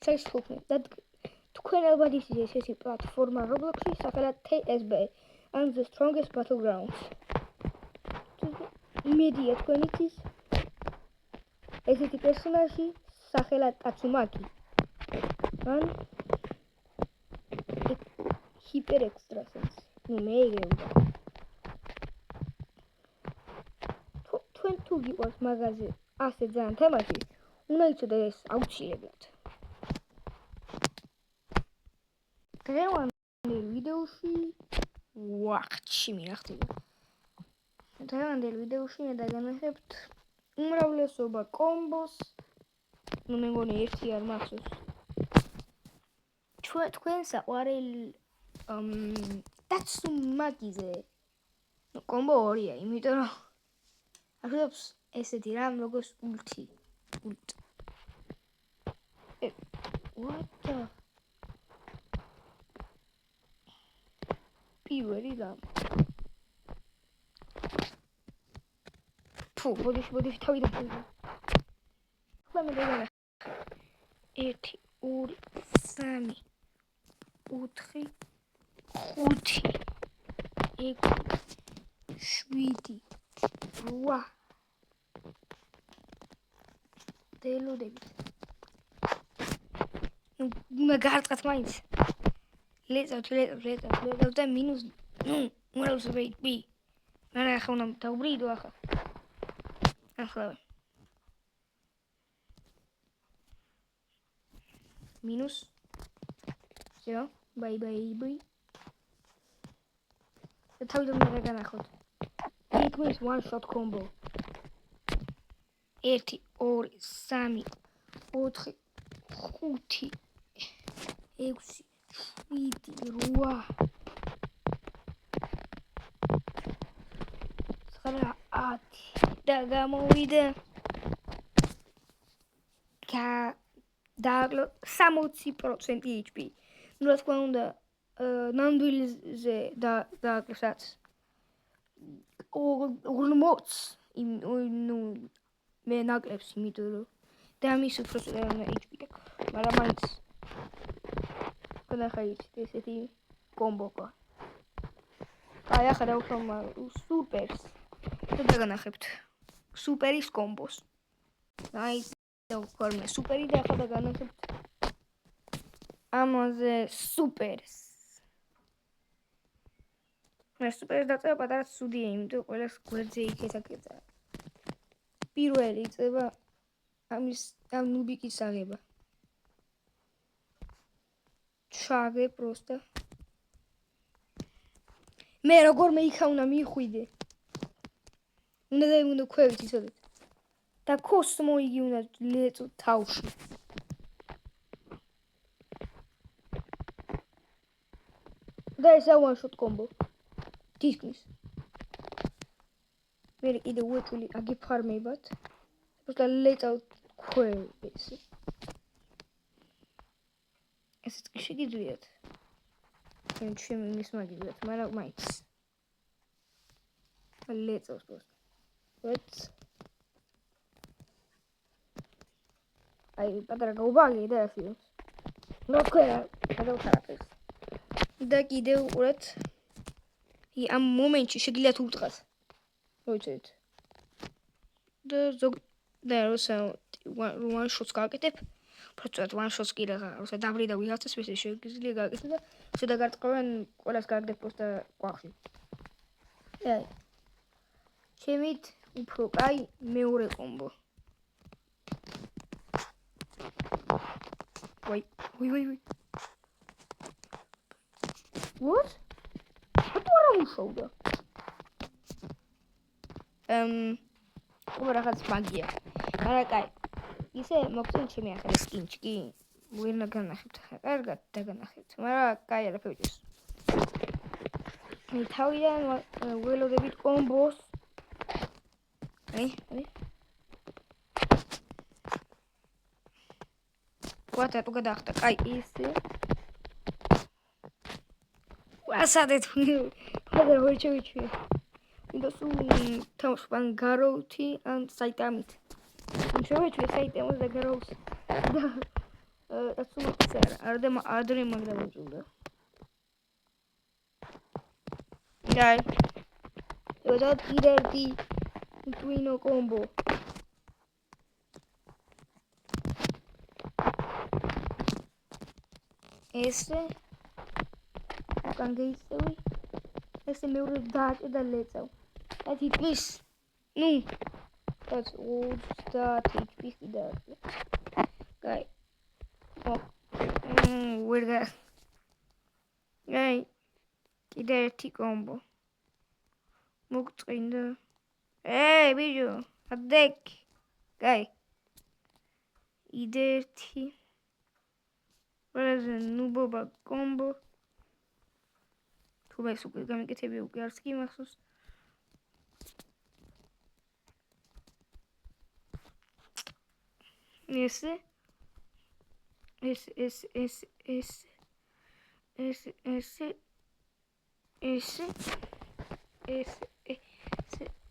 არის ხუთი და თქვენ ალბათ იცით ეს პლატფორმა Roblox-ი სახელად TSB and the strongest battlegrounds. იმედია თქვენ იცით ესეთი პერსონაჟი სახელად Tatsumaki. ან ჰიპერ ექსტრასენს. ნუ მე ეგრევდა. თქვენ თუ გიყვარს მაღაზე ასე ძალიან თემაში, უნდა იცოდეთ ეს აუცილებლად. დღევანდელ ვიდეოში ვახჩი მიხდება. დღევანდელ ვიდეოში მე დაგანახებთ უმრავლესობა კომბოს. ნუ მე მგონი ერთი არ მახსოვს. თქვენ საყვარელი Tatsumaki-ზე კომბო ორია, იმიტომ რომ ახსოვს ესეთი რამ როგორც ულტი. What the? პირველი რამ. ფუ, ბოდიში თავიდან ფუძე. ხლა მე დაგანა. 1 2 3 4 5 6 7 8 დელოდები. ნუ გარტყათ მაინც. ლეწავთ და მინუს ნუ მორალს ვეიტ. არა ახლა უნდა დავბრიდო ახლა. ახლა minus 0 bye. The თავიდან უნდა განახოთ. It means one shot combo. 1 2 3 4 5 6 7 8 და გამოვიდა დააკლო 60% HP. ნუ რა თქმა უნდა ნამდვილზე დააკლოსაც 40 ნუ მე ნაკლებს იმიტომ რომ და მის უფრო HP აქვს. მაგრამ მაინც გადახაით ესეთი კომბოა. აი ახლა დავხომ სუპერს და დაგანახებთ სუპერის კომბოს. აი დავხორმე სუპერი და ახლა დაგანახებთ ამაზე სუპერს. მე სუპერს დაწევა პატარა სუდია, იმიტომ ყველას გვერდზე იქეცა. პირველი წება ამის ამ ნუბიკის აღება. ჩაგე პროსტა. მე როგორ მე იქა უნდა მიხვიდე. უნდა ქვევით იცოდეთ. და კოსმო იგი უნდა ლეწო თავში. და ეს one shot combo. დისკის. მე კიდე უეჭვილი აგიფარმებათ. просто ლეწავთ ქვევით. ესეც კი შეგიძლიათ. მე ჩემი მის მაგივრად, მაგრამ მაინც. ლეწავს просто. ვეც აი პატარა გაუბაგე და ფილმს. ნუ ქვია, გადავხარაფეს. და კიდევ უყურეთ. ამ მომენტში შეგიძლიათ უტყას. მოიცეთ. და როცა one shots გააკეთებ, პროცესად one shots კი რა, როცა დაბრიდა ვიღაცას, ესე შეგიძლია გააკეთო და შედა გარტყავენ ყველას გააკეთებ პროსტა ყვახში. აი. ჩემით უფრო კაი მეორე კომბო. Wait. What? What are you showing? უბრალოდ მაგია. არა კაი. ისე მოგწონთ ჩემი ახალი სკინჩი. ვერ ნაგანახებთ ახლა. კარგად დაგანახებთ. მაგრამ კაი არაფერს. მე თავიდან ველოდებით კომბოს. აი. Quatro tu გადახდა. კაი ისე. ასადეთ. ხოდა ვეჩვი. და სულ თავშან გაროვთი ან საიტამით. შევეჩვი საიტამს და გაროვს. და კაცო ადრე მაგრამ უწევდა. Dai. Devo già tirarti un twino combo. Esse განგეიწევი. ესე მეორე დააჭდა ლეწავ. Ეთი ტვის. ნუ. That's 30 HP კიდე. Gай. ვერ გა. Gай. კიდე ერთი კომბო. მოგწინდა. ბიჭო, ადეკ. Gай. კიდე ერთი. Ყველაზე ნუბობა კომბო. თუ ეს უკვე გამიკეთები უკვე არც კი მახსოვს.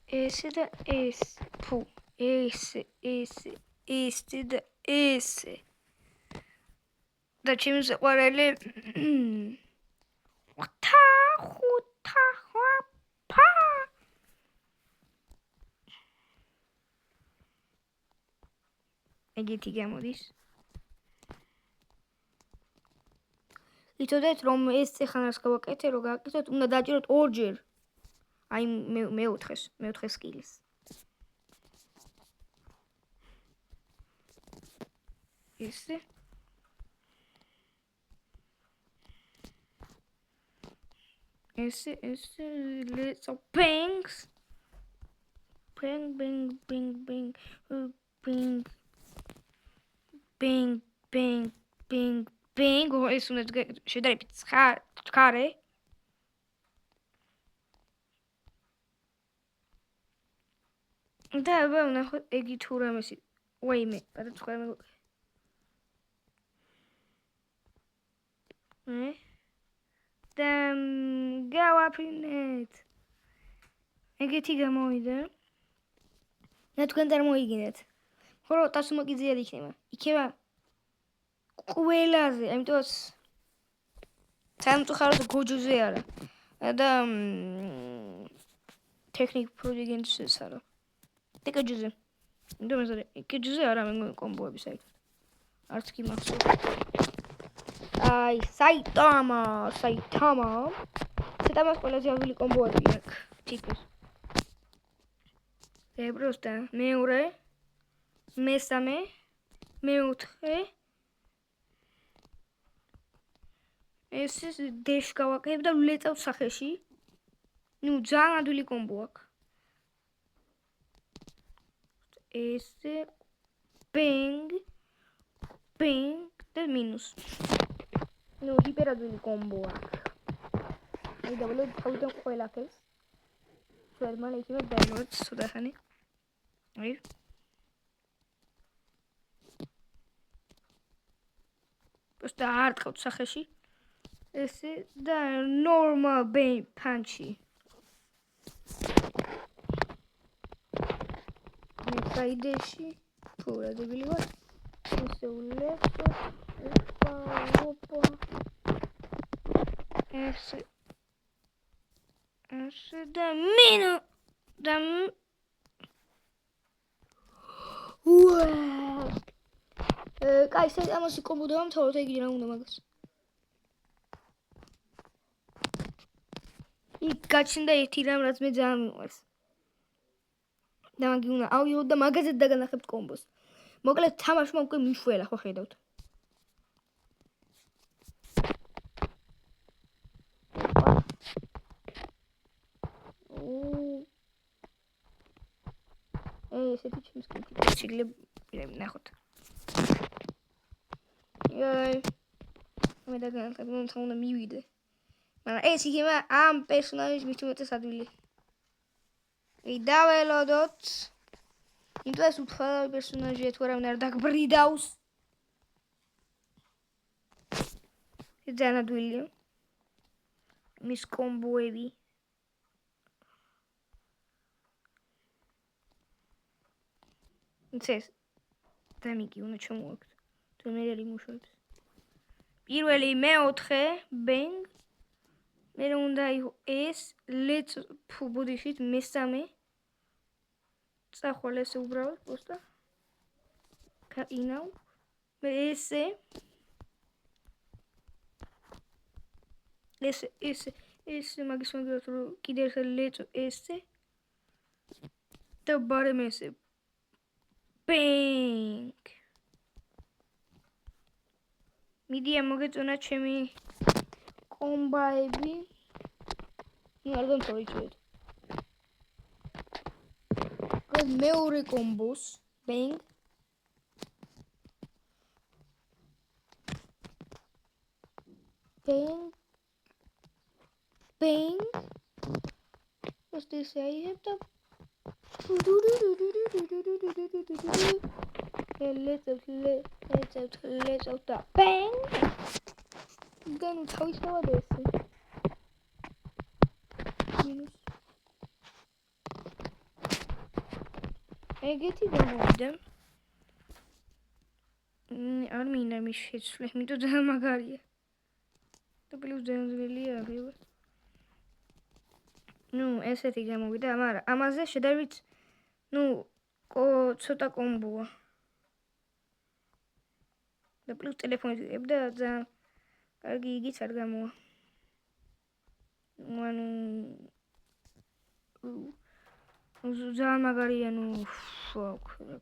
Esse da esse. Pô, esse da esse. Da time zawarele. ეგეთი გამოდის. იცოდეთ რომ ეს ხანას გავაკეთე რომ გააკეთოთ უნდა დაჭიროთ ორჯერ. აი მეოთხე სკილს. ესე let's bangs. Bing, ეს უნდა შედარებით ცხარე. და აბა ვნახოთ ეგი თუ რამესი. ვაიმე, გადაწყდა მე. და გავაფრინეთ. ეგეთი გამოვიდა. და თქვენ წარმოიგინეთ. ხოლო ტასუმო გიზიად იქნება. იქება ყველაზე, ამიტომ სამწუხაროდ გოჯოზე არა. და ტექნიკ პროდიგენტს არა. ტეკაჯოზე. ინდომეზარე, ეკაჯოზე არა მე კომბოები საერთოდ. არც კი მახსოვს. აი, საიტამა. საიტამას ყველაზე ავილი კომბოები აქვს. თითქოს. ებროსტა მეორე, მესამე, მეოთხე. ეს დეშ გავაკეთებ და ვლეწავ სახეში. ნუ ძალიან ადვილი კომბო აქვს. ესე bang და მინუს. ნუ ჰიპერადვილი კომბო აქვს. აი დაბლოდ თავიდან ყველაფერს. შევერმან იქნება დაიმოთ სუდახანი. აი просто არ ტყავთ სახეში. ესე და normal bang punch-ი. საიდეში ფურა დებილი ვარ. ესე ულეცო. ოპა. ესე და მინუ და კაი, ამასი კომბო დავამთავროთ, ეგ რა უნდა მაგას. იქ გაჩნდა ერთი რამ, რაც მე ძალიან მიყვარს. და მაგი უნდა ავიღოთ და მაგაზე დაგანახებთ კომბოს. მოკლედ თამაშმა უკვე მიშველა, ხო ხედავთ. ესეთი ჩემს კითხვები ნახოთ. მე დაგანახებ, რომ უნდა მივიდე. მაგრამ ეს იქნება ამ პერსონაჟის მით უმეტეს ადვილი. დაველოდოთ. იმიტომ ეს უთხარი პერსონაჟია თუ არავინ არ დაგბრიდავს. ეს ძალიან ადვილია. მის კომბოები. ეს დამიგი უნდა ჩამოვაგდო. თუ მე რელი მუშაობს. პირველი მეოთხე bang მე უნდა იყო ეს let's ბუდიშით მესამე წახვალ ესე უბრალოდ просто კაინავ მე ესე მაგის მაგალითად რომ კიდე ერთ let's ესე და ბარემ ესე bang მიდია მოგეწონა ჩემი კომბაები არ დამთავრეთ მეორე კომბოს bang bang bang просто ესე აიღებ და let's და bang და ნუ თავისთავად ესე მინუს ეგეთი გამოვიდა არ მინდა მის შეცვლას იმიტომ ძალიან მაგარია და პლუს ძალიან ძნელია აღება ნუ ესეთი გამოვიდა მაგრამ ამაზე შედარებით ნუ ცოტა კომბოა და პლუს ტელეფონით ვიღებ და ძალიან კარგი იგიც არ გამოვა ანუ ძალიან მაგარია ნუ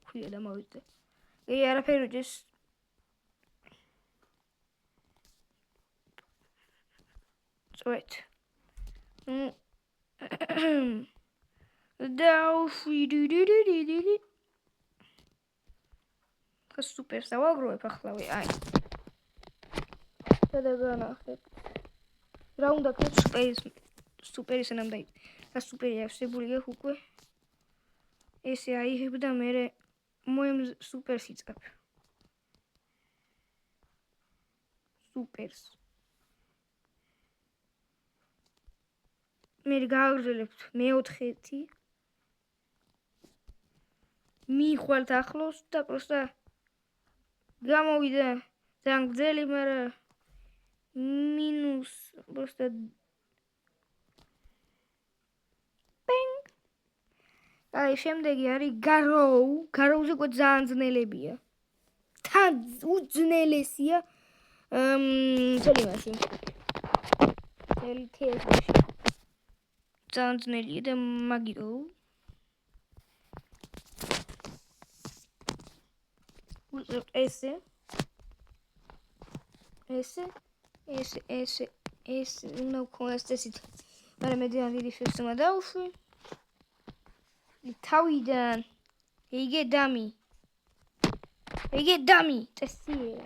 ქვია დამავიდე ე არაფერი უჭეს წვეთ და უშიდიდიდიდიდი სუპერ დავაგროვებ ახლავე აი და განახეთ რა უნდა ქნათ სუპერის ანამდე და სუპერი ავსებული აქვს უკვე ესე აიღებ და მე მოემ სუპერს იწებ სუპერს მე გავაგრძელებთ მეოთხეთი მიხვალთ ახლოს და პროსტა გამოვიდა ძალიან გრძელი მაგრამ მინუს პროსტა bang აი შემდეგი არის გაროუზე უკვე ძალიან ძნელებია თან უძნელესია თელიმაში თელიმაში ძალიან ძნელია და მაგიო ესე უნდა ვქონდეს წესით მაგრამ მე ძალიან დიდი შეცდომა დავუშვი თავიდან იგე დამი წესია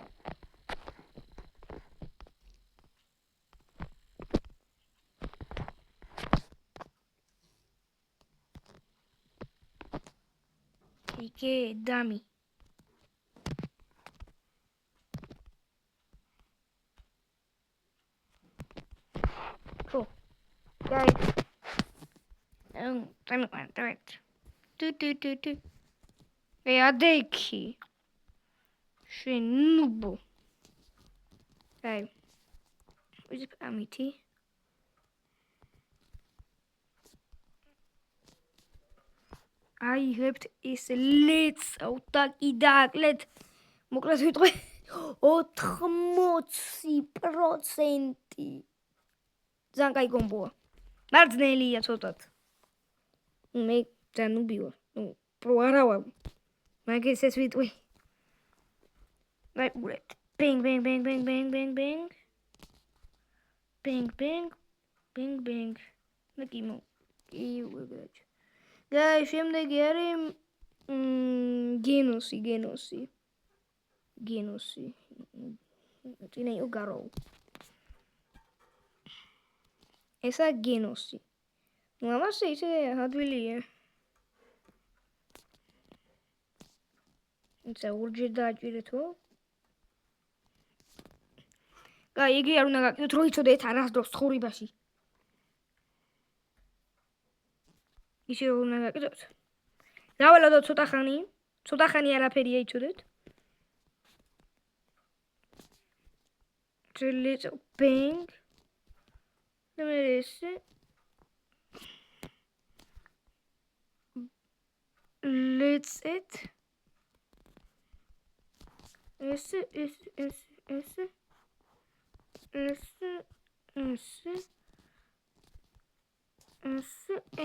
იგე დამი ხო guys I'm direct do adeki shenubo guys is it amity აიღებთ ეს let's და კიდაკლეთ მოკლედ ვიტყვი 80% ძალიან კაი კომბოა მაგრამ ძნელია ცოტათ მე ძალიან უბივა ნუ პრო არა ვარ მაგას ეს ვიტყვი აი ურეთ bang bang bang bang bang bang bang bang bang bang bang ნაკიმო იუგაჩ გაი შემდეგი არის გენოსი წინა იყო გაროუ ესა გენოსი ნუ ამას ისე ადვილია ისა ურჯერ დააჭირეთო გაი იგი არ უნდა გაკეთოთ რო იცოდეთ არასდროს ცხოვრებაში ისე რომ უნდა გაკეთოთ დავალოდოთ ცოტა ხანი არაფერია იცოდეთ let's bang. და მე ესე let's it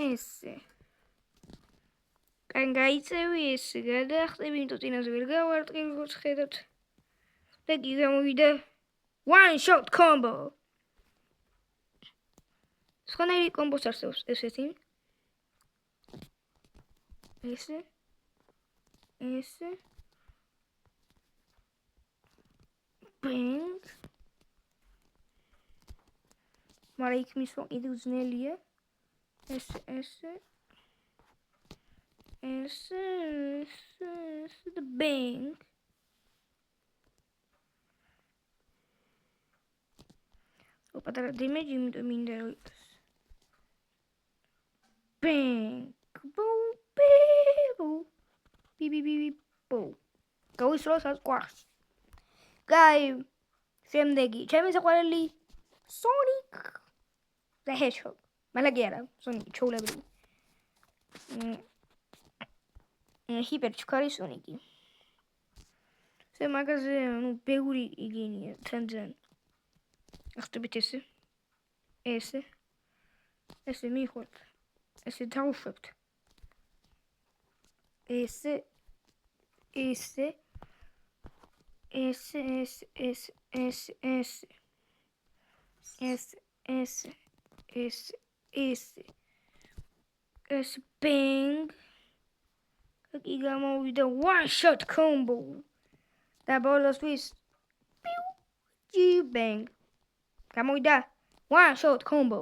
ესე კან გაიწევი ესე გადაახტები იმიტომ წინაზე ვერ გავარტყი როგორც ხედავთ და კი გამოვიდა one shot combo სხვანაირი კომბოს არსებობს ესეთი ესე bang მაგრამ იქ მისვა კიდევ ძნელია ესე და bang პატარა damage იმიტომ მინდა რომ იყოს bang boo გავისროლ საზღვარს გაი შემდეგი ჩემი საყვარელი Sonic the Hedgehog მალაგი არა Sonic ჩაულებრივი ჰიპერჩქარი Sonic-ი ეს მაგაზე ნუ ბევრი იგენია თან ახტებით ესე მიხოთ ესე დავუშვებთ ესე bang კი გამოვიდა one shot combo და ბოლოსთვის bang გამოვიდა one shot combo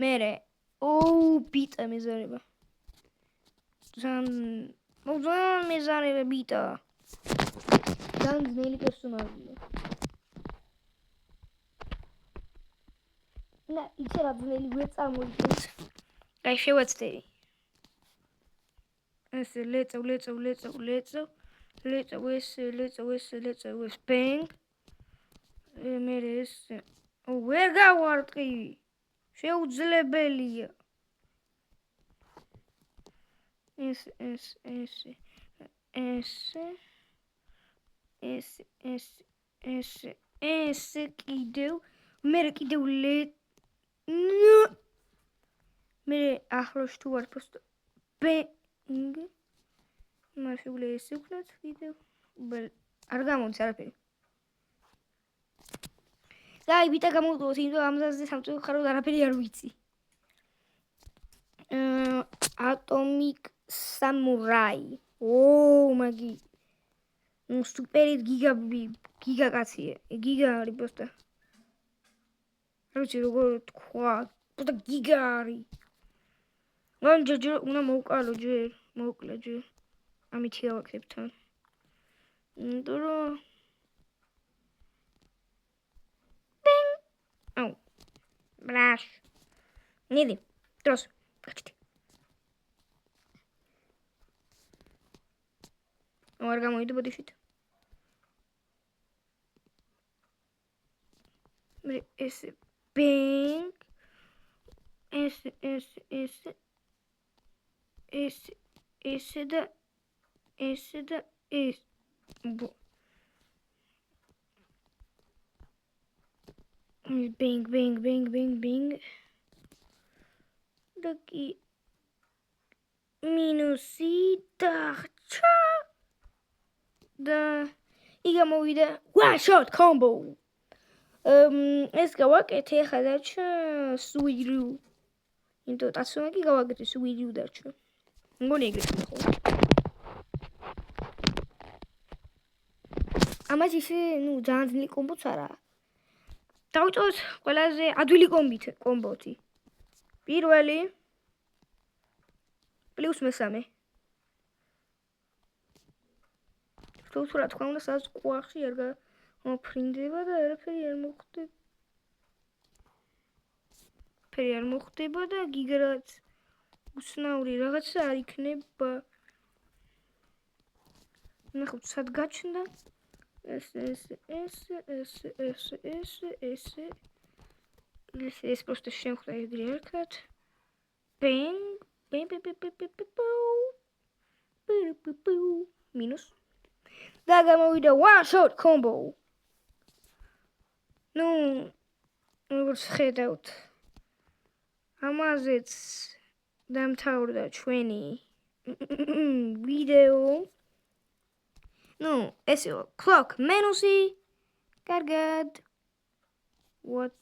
მერე ბიტა მეზარება მეზარება ბიტა ძალიან ძნელი პერსონაჟია და იწერა ძნელი ვერ წარმოიდგენს აი შევაცდები ესე ლეწევ bang მერე ესე ვერ გავარტყი შეუძლებელია ესე კიდევ მერე კიდევ მერე ახლოს თუ ვარ просто bang მაშულე ესე ვქნათ კიდევ არ გამოდის არაფერი დაი ბიტა გამოვდოთ იმიტომ ამაზე სამწუხაროდ არაფერი არ ვიცი Atomic Samurai მაგი ნუ სუპერი გიგა კაცია გიგა არის просто არ ვიცი როგორ თქვა просто გიგა არის მან ჯერ უნდა მოვკალო ჯერ მოვკლე ჯერ ამით ავაკეთებ თან იმიტომ რომ ბრაშ ნიდი დროს კაჩდი არ გამოვიდა ბოდიშით მე ესე bang ესე და bang და კი მინუსი დარჩა და იგამოვიდა one shot combo ეს გავაკეთე ხა დარჩა სუირუ იმიტომ ტაცუნაკი გავაკეთე სუირუ დარჩა მგონი ეგრეთ ხო ამას ისე ნუ ძალიან ძნელი კომბოც არა დავიწოთ ყველაზე ადვილი კომბოთი პირველი პლუს მესამე თუ რა თქმა უნდა სადაც ყვახში არ გამოფრინდება და არაფერი არ მოხდება და გიგრაც უცნაური რაღაცა არ იქნება ნახოთ სად გაჩნდა ეს просто შემხვდა ეგრე ერთხად. Bang. მინუს. და გამოვიდა one shot combo. ნუ როგორც ხედავთ ამაზეც დამთავრდა ჩვენი ვიდეო. ნუ ეს იყო clock menus-ი. კარგად. What